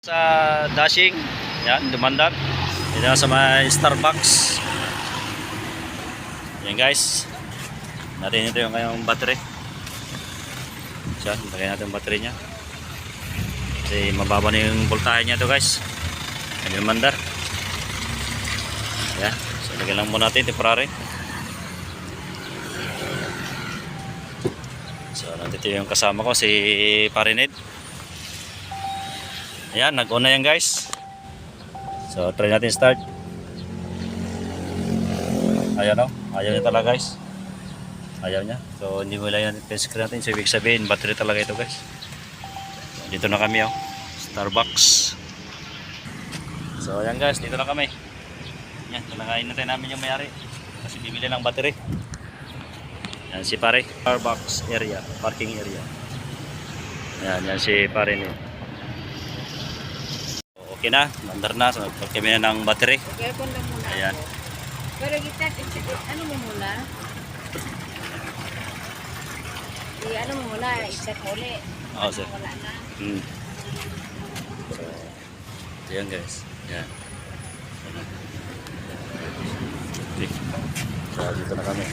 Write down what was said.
Sa dashing, yan, dumandar. Dito na sa may Starbucks. Yan guys. Natin ito yung kanyang battery. Yan, lagay natin yung battery nya. Kasi mababa na yung voltahe nya ito guys. Yan, dumandar. Yan, so lagyan lang muna natin temporary. So nandito yung kasama ko si Parinid. Ayan, nag-on na yan guys. So try natin start. Ayan o, ayaw niya talaga guys. Ayaw niya. So hindi mo lang yan screen natin. So ibig sabihin battery talaga ito guys. So, dito na kami o, Starbucks. So ayan guys, dito na kami. Yan, talakain natin namin yung mayari. Kasi bibili ng battery. Yan si pare, Starbucks area, parking area. Yan, yan si pare niya. Okay na, mandar na. So, kami na ng battery. Aircon lang muna. Ayan. Ako. Pero kita, ano mo muna? Ano mo muna, i-set ulit. Oo, sir. Wala na. So, ayan guys. Ayan. Okay. So, dito na kami.